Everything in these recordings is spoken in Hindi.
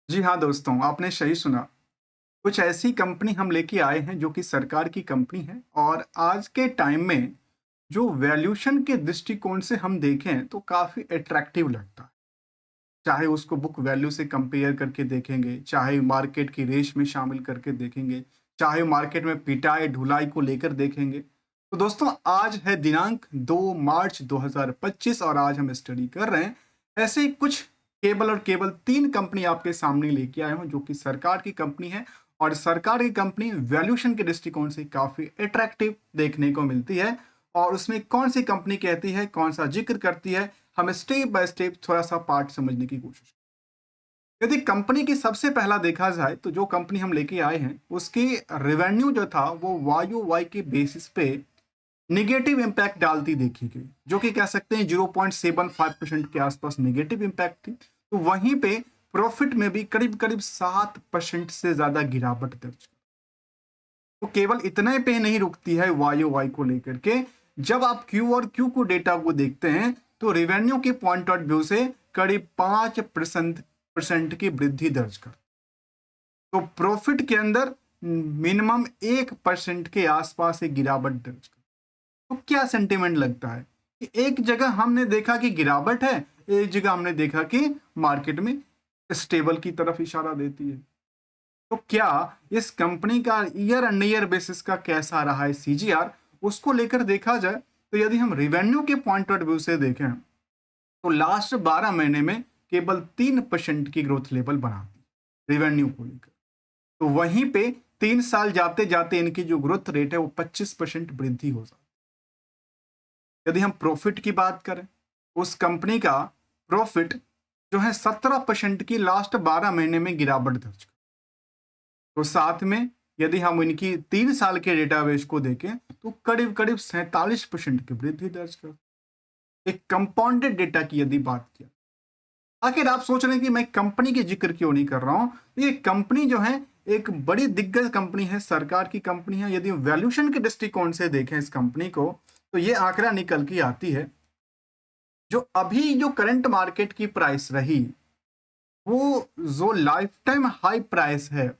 जी हाँ दोस्तों, आपने सही सुना। कुछ ऐसी कंपनी हम लेके आए हैं जो कि सरकार की कंपनी है और आज के टाइम में जो वैल्यूएशन के दृष्टिकोण से हम देखें तो काफ़ी अट्रैक्टिव लगता है। चाहे उसको बुक वैल्यू से कंपेयर करके देखेंगे, चाहे मार्केट की रेस में शामिल करके देखेंगे, चाहे मार्केट में पिटाई-ढुलाई को लेकर देखेंगे। तो दोस्तों आज है दिनांक 2 मार्च 2025 और आज हम स्टडी कर रहे हैं ऐसे ही कुछ केवल और केवल 3 कंपनी आपके सामने लेके आया हूँ जो कि सरकार की कंपनी है और सरकार की कंपनी वैल्यूएशन के दृष्टिकोण से काफ़ी अट्रैक्टिव देखने को मिलती है। और उसमें कौन सी कंपनी कहती है, कौन सा जिक्र करती है, हम स्टेप बाय स्टेप थोड़ा सा पार्ट समझने की कोशिश। यदि कंपनी की सबसे पहला देखा जाए तो जो कंपनी हम लेके आए हैं उसकी रेवेन्यू जो था वो वायु वाई के बेसिस पे निगेटिव इम्पैक्ट डालती देखी गई, जो कि कह सकते हैं 0.75% के आसपास निगेटिव इम्पैक्ट थी। तो वहीं पे प्रॉफिट में भी करीब करीब 7% से ज्यादा गिरावट दर्ज। तो केवल इतने पे नहीं रुकती है वाई वाई को लेकर के। जब आप क्यू और क्यू को डेटा को देखते हैं तो रेवेन्यू के पॉइंट ऑफ व्यू से करीब 5% की वृद्धि दर्ज कर। तो प्रॉफिट के अंदर मिनिमम 1% के आसपास एक गिरावट दर्ज कर। तो क्या सेंटिमेंट लगता है कि एक जगह हमने देखा कि गिरावट है, एक जगह हमने देखा कि मार्केट में स्टेबल की तरफ इशारा देती है। तो क्या इस कंपनी का ईयर एंड ईयर बेसिस का कैसा रहा है सीजीआर, उसको लेकर देखा जाए तो यदि हम रिवेन्यू के पॉइंट ऑफ व्यू से देखें तो लास्ट 12 महीने में केवल 3% की ग्रोथ लेवल बनाती रिवेन्यू को लेकर। तो वहीं पे 3 साल जाते जाते इनकी जो ग्रोथ रेट है वो 25% वृद्धि हो जाती। यदि हम प्रॉफिट की बात करें, उस कंपनी का प्रॉफिट जो है 17% की लास्ट 12 महीने में गिरावट दर्ज। तो साथ में यदि हम इनकी 3 साल के डेटाबेस को देखें तो करीब करीब 47% की वृद्धि दर्ज कर। एक कंपाउंडेड डेटा की यदि बात किया, आखिर आप सोच रहे हैं कि मैं कंपनी के जिक्र क्यों नहीं कर रहा हूं। ये कंपनी जो है एक बड़ी दिग्गज कंपनी है, सरकार की कंपनी है। यदि वैल्यूएशन के दृष्टिकोण से देखें इस कंपनी को तो ये आंकड़ा निकल के आती है, जो अभी जो करंट मार्केट की प्राइस रही वो जो लाइफ टाइम हाई प्राइस है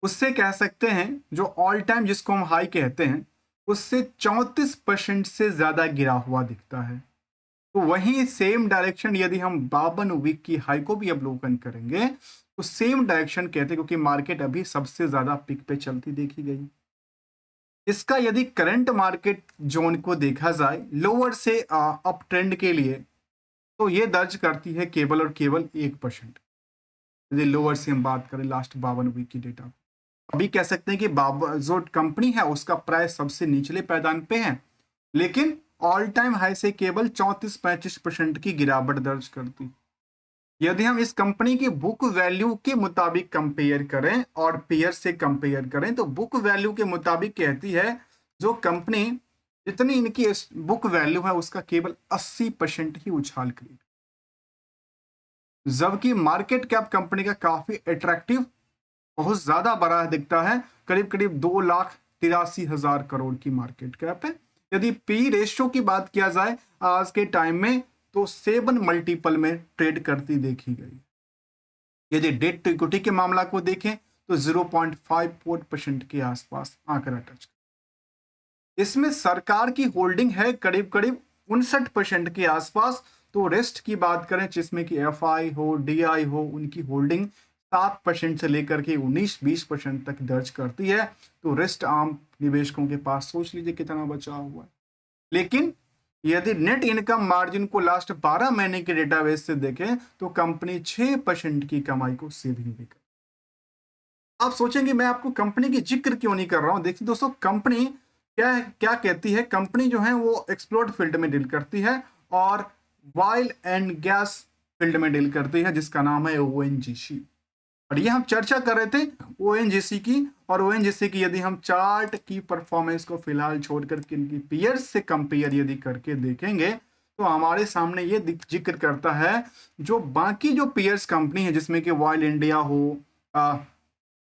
उससे कह सकते हैं, जो ऑल टाइम जिसको हम हाई कहते हैं उससे 34% से ज्यादा गिरा हुआ दिखता है। तो वहीं सेम डायरेक्शन यदि हम 52 वीक की हाई को भी अवलोकन करेंगे तो सेम डायरेक्शन कहते हैं, क्योंकि मार्केट अभी सबसे ज्यादा पिक पे चलती देखी गई। इसका यदि करंट मार्केट जोन को देखा जाए लोअर से अप ट्रेंड के लिए तो ये दर्ज करती है केवल और केवल 1%। यदि लोअर से हम बात करें लास्ट 52 वीक की डेटा, अभी कह सकते हैं कि जो कंपनी है उसका प्राइस सबसे निचले पैदान पे है, लेकिन ऑल टाइम हाई से केवल 34-35% की गिरावट दर्ज करती। यदि हम इस कंपनी की बुक वैल्यू के मुताबिक कंपेयर करें और पेयर से कंपेयर करें तो बुक वैल्यू के मुताबिक कहती है जो कंपनी जितनी इनकी बुक वैल्यू है उसका केवल 80% ही उछाल करेगी, जबकि मार्केट कैप कंपनी का काफी अट्रैक्टिव बहुत ज्यादा बड़ा दिखता है। करीब करीब 2,83,000 करोड़ की मार्केट कैप है। यदि पी रेशियो की बात किया जाए आज के टाइम में तो 7 मल्टीपल में ट्रेड करती देखी गई। यदि डेट टू इक्विटी के मामला को देखें तो 0.54% के आसपास आंकड़ा टच। इसमें सरकार की होल्डिंग है करीब करीब 59% के आसपास। तो रेस्ट की बात करें जिसमें कि एफ आई हो डी आई हो उनकी होल्डिंग 7% से लेकर के 19-20% तक दर्ज करती है। तो रेस्ट आम निवेशकों के पास सोच लीजिए कितना बचा हुआ है। लेकिन यदि नेट इनकम मार्जिन को लास्ट 12 महीने के डेटाबेस से देखें तो कंपनी 6% की कमाई को सेविंग भी कर। आप सोचेंगे मैं आपको कंपनी की जिक्र क्यों नहीं कर रहा हूं। देखिए दोस्तों, कंपनी क्या क्या कहती है। कंपनी जो है वो एक्सप्लोर्ड फील्ड में डील करती है और ऑयल एंड गैस फील्ड में डील करती है जिसका नाम है ओएनजीसी। और ये हम चर्चा कर रहे थे ओएनजीसी की। और ओएनजीसी की यदि हम चार्ट की परफॉर्मेंस को फिलहाल छोड़कर इनकी पीयर्स से कंपेयर यदि करके देखेंगे तो हमारे सामने ये जिक्र करता है जो बाकी जो पीयर्स कंपनी है जिसमें कि ऑयल इंडिया हो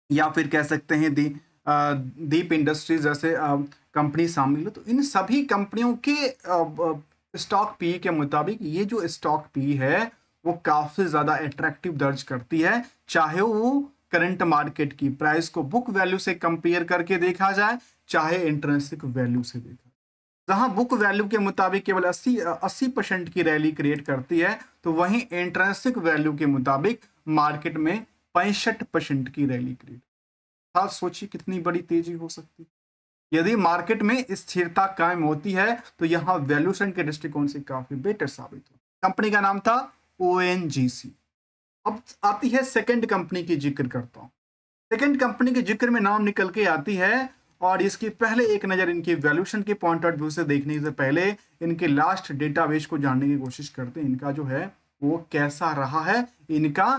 या फिर कह सकते हैं दीप इंडस्ट्रीज जैसे कंपनी शामिल हो, तो इन सभी कंपनियों के स्टॉक पी के मुताबिक ये जो स्टॉक पी है वो काफी ज्यादा अट्रैक्टिव दर्ज करती है, चाहे वो करंट मार्केट की प्राइस को बुक वैल्यू से कंपेयर करके देखा जाए, चाहे इंट्रिंसिक वैल्यू से देखा। जहां बुक वैल्यू के मुताबिक केवल 80% की रैली क्रिएट करती है, तो वहीं इंट्रिंसिक वैल्यू के मुताबिक मार्केट में 65% की रैली क्रिएट। आप सोचिए कितनी बड़ी तेजी हो सकती है। यदि मार्केट में स्थिरता कायम होती है तो यहां वैल्यूएशन के दृष्टिकोण से काफी बेटर साबित हो। कंपनी का नाम था ओएनजीसी। अब आती है सेकंड कंपनी की जिक्र करता हूं। सेकंड कंपनी के जिक्र में नाम निकल के आती है, और इसकी पहले एक नजर इनकी वैल्यूएशन के पॉइंट ऑफ व्यू से देखने से पहले इनके लास्ट डेटाबेस को जानने की कोशिश करते हैं, इनका जो है वो कैसा रहा है, इनका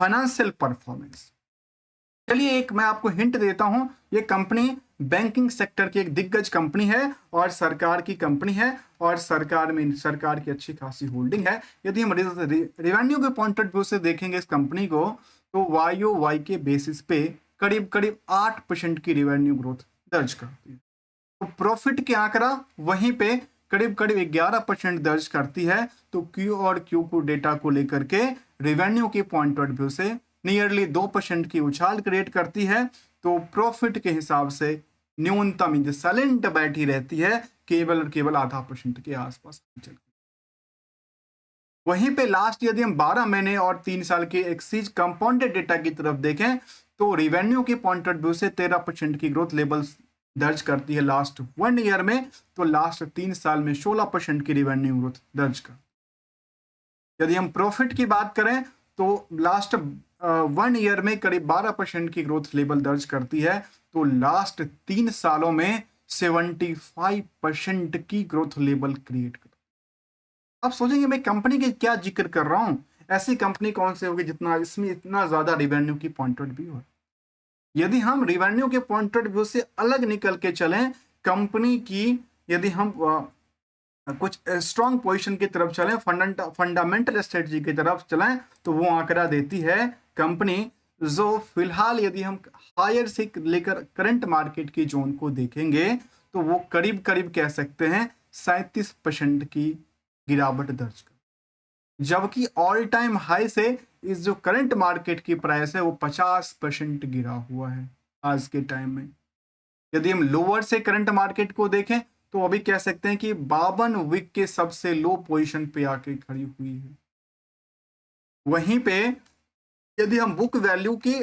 फाइनेंशियल परफॉर्मेंस। चलिए एक मैं आपको हिंट देता हूं, ये कंपनी बैंकिंग सेक्टर की एक दिग्गज कंपनी है और सरकार की कंपनी है, और सरकार की अच्छी खासी होल्डिंग है। यदि हम रेवेन्यू के पॉइंट ऑफ व्यू से देखेंगे इस कंपनी को, तो YoY के बेसिस पे करीब करीब 8% की रेवेन्यू ग्रोथ दर्ज करती है। तो प्रॉफिट के आंकड़ा वहीं पे करीब करीब 11% दर्ज करती है। तो क्यू और क्यू को डेटा को लेकर के रेवेन्यू के पॉइंट ऑफ व्यू से नियरली 2% की उछाल क्रिएट करती है। तो प्रॉफिट के हिसाब से न्यूनतम साइलेंट बैठी रहती है, केवल और केवल आधा % के आसपास। वहीं पे लास्ट यदि हम 12 महीने और 3 साल के एक्सीज कंपाउंडेड डेटा की तरफ देखें, तो रेवेन्यू के पॉइंट ऑफ व्यू से 13% की ग्रोथ लेवल्स दर्ज करती है लास्ट 1 ईयर में। तो लास्ट 3 साल में 16% की रेवेन्यू ग्रोथ दर्ज कर। यदि हम प्रॉफिट की बात करें तो लास्ट 1 ईयर में करीब 12% की ग्रोथ लेवल दर्ज करती है। तो लास्ट 3 सालों में 75% की ग्रोथ लेवल क्रिएट कर। आप सोचेंगे मैं कंपनी के क्या जिक्र कर रहा हूं, ऐसी कंपनी कौन सी होगी जितना इसमें इतना ज्यादा रेवेन्यू की पॉइंट ऑफ व्यू है। यदि हम रेवेन्यू के पॉइंट ऑफ व्यू से अलग निकल के चलें कंपनी की, यदि हम कुछ स्ट्रॉन्ग पोजीशन की तरफ चलें, फंडामेंटल स्ट्रेटजी की तरफ चलें, तो वो आंकड़ा देती है कंपनी, जो फिलहाल यदि हम हायर से लेकर करंट मार्केट की जोन को देखेंगे तो वो करीब करीब कह सकते हैं 37% की गिरावट दर्ज कर, जबकि ऑल टाइम हाई से इस जो करंट मार्केट की प्राइस है वो 50% गिरा हुआ है आज के टाइम में। यदि हम लोअर से करंट मार्केट को देखें तो अभी कह सकते हैं कि 52 वीक के सबसे लो पोजीशन पे आके खड़ी हुई है। वहीं पे यदि हम बुक वैल्यू के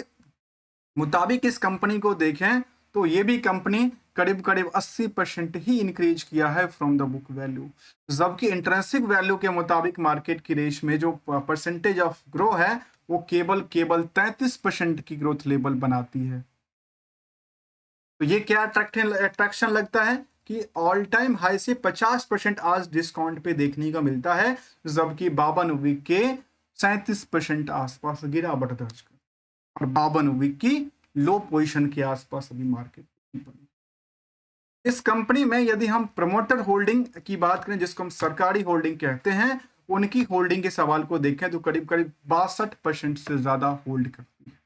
मुताबिक इस कंपनी को देखें तो ये भी कंपनी करीब करीब 80% ही इंक्रीज किया है फ्रॉम द बुक वैल्यू, जबकि इंट्रिंसिक वैल्यू के मुताबिक मार्केट की रेस में जो परसेंटेज ऑफ ग्रो है वो केवल 33% की ग्रोथ लेवल बनाती है। तो ये क्या अट्रैक्शन लगता है कि ऑल टाइम हाई से 50% आज डिस्काउंट पे देखने का मिलता है, जबकि 52 वीक के 37% आसपास गिरावट दर्ज कर, और 52 वीक की लो पोजीशन के आसपास अभी मार्केट बनी। इस कंपनी में यदि हम प्रमोटर होल्डिंग की बात करें, जिसको हम सरकारी होल्डिंग कहते हैं, उनकी होल्डिंग के सवाल को देखें तो करीब करीब 62% से ज्यादा होल्ड करती है।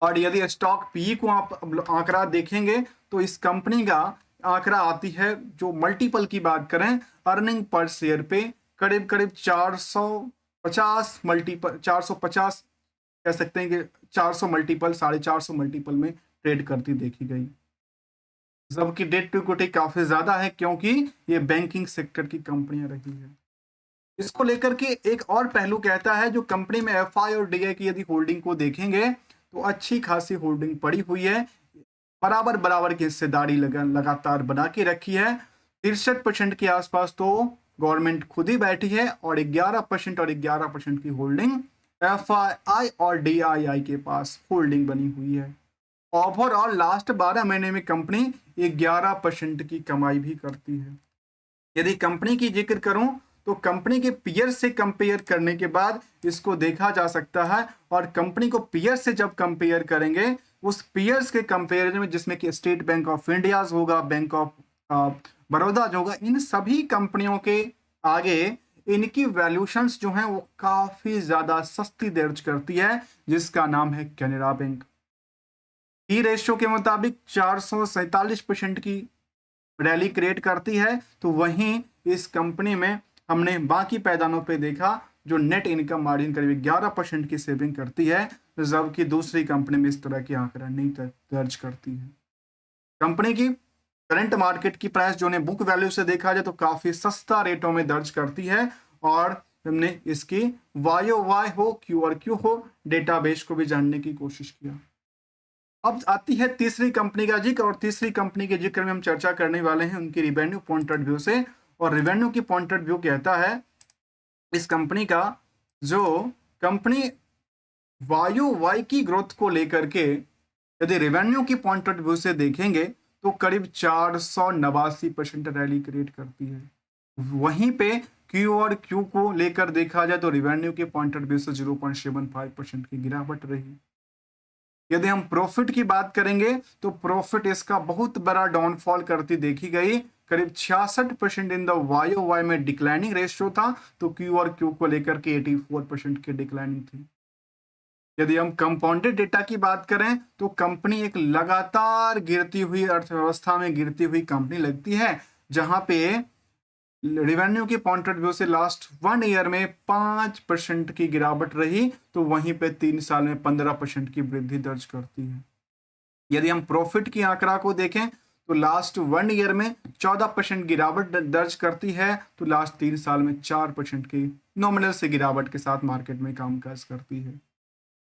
और यदि स्टॉक पी को आप आंकड़ा देखेंगे तो इस कंपनी का आंकड़ा आती है, जो मल्टीपल की बात करें अर्निंग पर शेयर पे करीब करीब 450 मल्टीपल, 450 कह सकते हैं कि 400 मल्टीपल, 450 मल्टीपल में ट्रेड करती देखी गई, जबकि डेट टू इक्विटी काफी ज्यादा है क्योंकि ये बैंकिंग सेक्टर की कंपनियां रही है। इसको लेकर के एक और पहलू कहता है, जो कंपनी में एफआई और डीआई की यदि होल्डिंग को देखेंगे तो अच्छी खासी होल्डिंग पड़ी हुई है, बराबर बराबर की हिस्सेदारी लगातार बना के रखी है। 63% के आसपास तो गवर्नमेंट खुद ही बैठी है, और 11% की होल्डिंग एफआई और डीआईआई के पास होल्डिंग बनी हुई है। ओवरऑल लास्ट 12 महीने में कंपनी 11% की कमाई भी करती है। यदि कंपनी की जिक्र करूं तो कंपनी के पीयर से कंपेयर करने के बाद इसको देखा जा सकता है, और कंपनी को पीयर से जब कंपेयर करेंगे, उस पीयर्स के कंपेरिजन में जिसमें कि स्टेट बैंक ऑफ इंडिया होगा, बैंक ऑफ बड़ौदा जो होगा, इन सभी कंपनियों के आगे इनकी वैल्यूशंस जो हैं वो काफी ज्यादा सस्ती दर्ज करती है, जिसका नाम है कैनरा बैंक। पी रेशियो के मुताबिक 447% की रैली क्रिएट करती है। तो वहीं इस कंपनी में हमने बाकी पैदानों पे देखा जो नेट इनकम मार्जिन करीब 11% की सेविंग करती है, जबकि दूसरी कंपनी में इस तरह की आंकड़ा नहीं दर्ज करती है। कंपनी की करंट मार्केट की प्राइस जो ने बुक वैल्यू से देखा जाए तो काफी सस्ता रेटों में दर्ज करती है, और हमने इसकी YOY हो QRQ हो डेटाबेस को भी जानने की कोशिश किया। अब आती है तीसरी कंपनी का जिक्र, और तीसरी कंपनी के जिक्र में हम चर्चा करने वाले हैं उनकी रिवेन्यू पॉइंट ऑफ व्यू से। और रिवेन्यू की पॉइंट ऑफ व्यू कहता है इस कंपनी का, जो कंपनी YOY की ग्रोथ को लेकर के यदि रेवेन्यू की पॉइंट ऑफ व्यू से देखेंगे तो करीब 489% रैली क्रिएट करती है। वहीं पे Q और Q को लेकर देखा जाए तो रेवेन्यू के पॉइंट ऑफ व्यू से 0.75% की गिरावट रही। यदि हम प्रॉफिट की बात करेंगे तो प्रॉफिट इसका बहुत बड़ा डाउनफॉल करती देखी गई, करीब 66% इन द YOY में डिक्लाइनिंग रेशियो था, तो Q और Q को लेकर के 84% की डिक्लाइनिंग थी। यदि हम कंपाउंडेड डेटा की बात करें तो कंपनी एक लगातार गिरती हुई अर्थव्यवस्था में गिरती हुई कंपनी लगती है, जहां पे रेवेन्यू के पॉइंट ऑफ व्यू से लास्ट 1 ईयर में 5% की गिरावट रही, तो वहीं पे 3 साल में 15% की वृद्धि दर्ज करती है। यदि हम प्रॉफिट की आंकड़ा को देखें तो लास्ट 1 ईयर में 14% गिरावट दर्ज करती है, तो लास्ट 3 साल में 4% की नॉमिनल से गिरावट के साथ मार्केट में कामकाज करती है।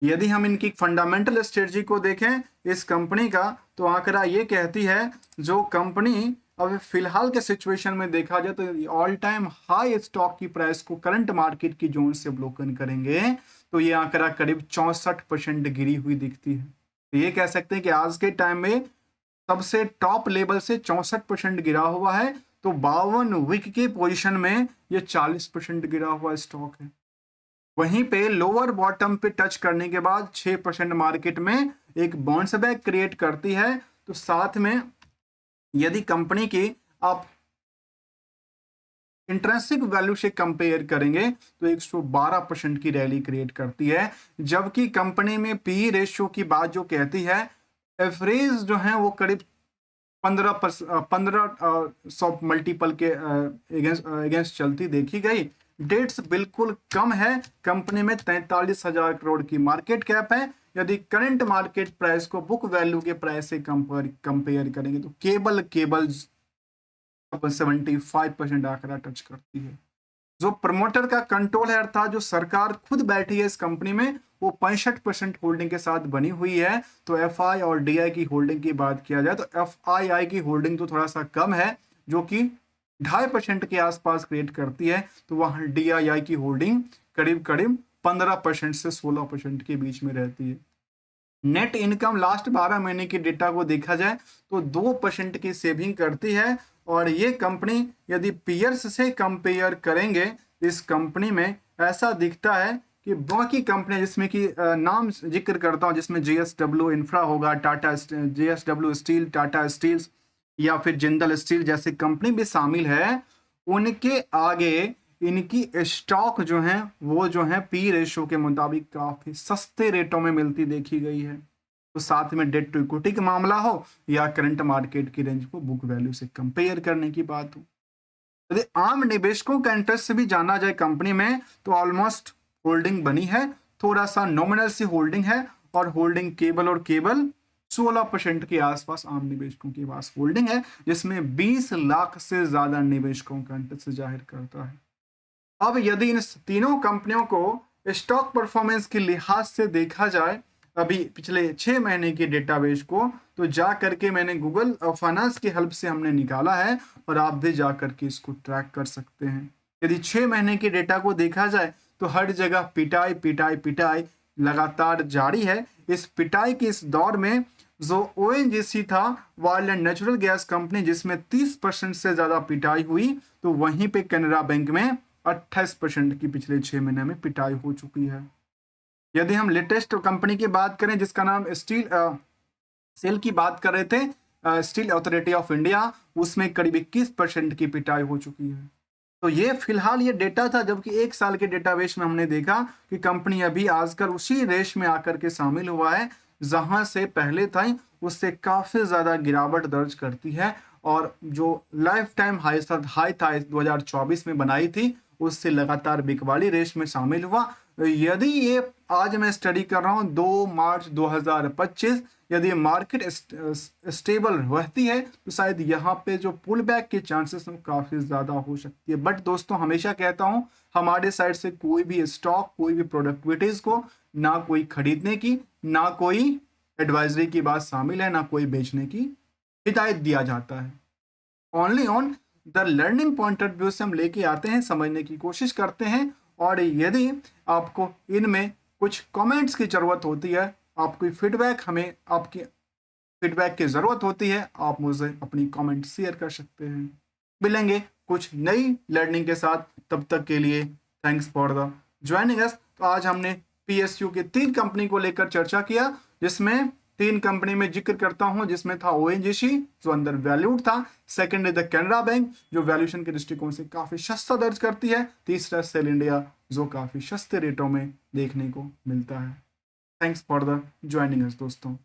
यदि हम इनकी फंडामेंटल स्ट्रेटजी को देखें इस कंपनी का, तो आंकड़ा ये कहती है जो कंपनी अब फिलहाल के सिचुएशन में देखा जाए तो ऑल टाइम हाई स्टॉक की प्राइस को करंट मार्केट की जोन से अवलोकन करेंगे तो ये आंकड़ा करीब 64% गिरी हुई दिखती है। तो ये कह सकते हैं कि आज के टाइम में सबसे टॉप लेवल से 64% गिरा हुआ है, तो 52 वीक के पोजीशन में ये 40% गिरा हुआ स्टॉक है। वहीं पे लोअर बॉटम पे टच करने के बाद 6% मार्केट में एक बाउंस बैक क्रिएट करती है। तो साथ में यदि कंपनी की आप इंट्रिंसिक वैल्यू से कंपेयर करेंगे तो 112% की रैली क्रिएट करती है, जबकि कंपनी में पी रेशियो की बात जो कहती है एवरेज जो है वो करीब 1500 मल्टीपल के अगेंस्ट चलती देखी गई। डेट्स बिल्कुल कम है, कंपनी में 43,000 करोड़ की मार्केट कैप है। यदि करंट मार्केट प्राइस को बुक वैल्यू के प्राइस से कंपेयर करेंगे तो केवल 75% आंकड़ा टच करती है। जो प्रमोटर का कंट्रोल है अर्थात जो सरकार खुद बैठी है इस कंपनी में, वो 65% होल्डिंग के साथ बनी हुई है। तो FI और DI की होल्डिंग की बात किया जाए तो FII की होल्डिंग तो थोड़ा सा कम है, जो कि 2.5% के आसपास क्रिएट करती है, तो वहां DII की होल्डिंग करीब करीब 15% से 16% के बीच में रहती है। नेट इनकम लास्ट 12 महीने के डेटा को देखा जाए तो 2% की सेविंग करती है, और ये कंपनी यदि पीयर्स से कंपेयर करेंगे इस कंपनी में ऐसा दिखता है कि बाकी कंपनी जिसमें कि नाम जिक्र करता हूं, जिसमें JSW इंफ्रा होगा, JSW स्टील, टाटा स्टील्स या फिर जिंदल स्टील जैसे कंपनी भी शामिल है, उनके आगे इनकी स्टॉक जो है वो जो है पी रेशियो के मुताबिक काफी सस्ते रेटों में मिलती देखी गई है। तो साथ में डेट टू इक्विटी का मामला हो या करंट मार्केट की रेंज को बुक वैल्यू से कंपेयर करने की बात हो। यदि आम निवेशकों का इंटरेस्ट से भी जाना जाए कंपनी में तो ऑलमोस्ट होल्डिंग बनी है, थोड़ा सा नॉमिनल सी होल्डिंग है, और होल्डिंग केवल 16% के आसपास आम निवेशकों के पास होल्डिंग है, जिसमें 20 लाख से ज्यादा निवेशकों का इंटरेस्ट जाहिर करता है। अब यदि इन तीनों कंपनियों को स्टॉक परफॉर्मेंस के लिहाज से देखा जाए अभी पिछले 6 महीने के डेटाबेस को, तो जा करके मैंने गूगल फाइनेंस की हेल्प से हमने निकाला है, और आप भी जा करके इसको ट्रैक कर सकते हैं। यदि 6 महीने के डेटा को देखा जाए तो हर जगह पिटाई पिटाई पिटाई लगातार जारी है। इस पिटाई के इस दौर में जो ONGC था, oil and natural gas company, जिसमें 30% से ज्यादा पिटाई हुई, तो वहीं पे कैनरा बैंक में 28% की पिछले 6 महीने में पिटाई हो चुकी है। यदि हम लेटेस्ट कंपनी की बात करें जिसका नाम स्टील सेल की बात कर रहे थे, स्टील अथॉरिटी ऑफ इंडिया, उसमें करीब 21% की पिटाई हो चुकी है। तो ये फिलहाल ये डेटा था, जबकि 1 साल के डेटाबेस में हमने देखा कि कंपनी अभी आजकल उसी रेस में आकर के शामिल हुआ है जहां से पहले था, उससे काफी ज्यादा गिरावट दर्ज करती है, और जो लाइफ टाइम हाई था 2024 में बनाई थी, उससे लगातार बिकवाली रेस में शामिल हुआ। यदि ये आज मैं स्टडी कर रहा हूँ 2 मार्च 2025, यदि मार्केट स्टेबल रहती है तो शायद यहाँ पे जो पुल बैक के चांसेस हैं काफ़ी ज़्यादा हो सकती है। बट दोस्तों हमेशा कहता हूँ हमारे साइड से कोई भी स्टॉक, कोई भी प्रोडक्टिविटीज को ना कोई खरीदने की, ना कोई एडवाइजरी की बात शामिल है, ना कोई बेचने की हिदायत दिया जाता है। Only on the learning point of view से हम लेके आते हैं, समझने की कोशिश करते हैं। और यदि आपको इनमें कुछ कमेंट्स की ज़रूरत होती है, आपकी फीडबैक, हमें आपकी फीडबैक की ज़रूरत होती है, आप मुझे अपनी कमेंट शेयर कर सकते हैं। मिलेंगे कुछ नई लर्निंग के साथ, तब तक के लिए thanks for the joining us. तो आज हमने पीएसयू के 3 कंपनी को लेकर चर्चा किया, जिसमें 3 कंपनी में जिक्र करता हूं, जिसमें था ओएनजीसी जो अंदर वैल्यूड था, सेकंड है द कैनरा बैंक जो वैल्यूएशन के दृष्टिकोण से काफी सस्ता दर्ज करती है, तीसरा सेल इंडिया जो काफी सस्ते रेटों में देखने को मिलता है। Thanks for the joining us दोस्तों।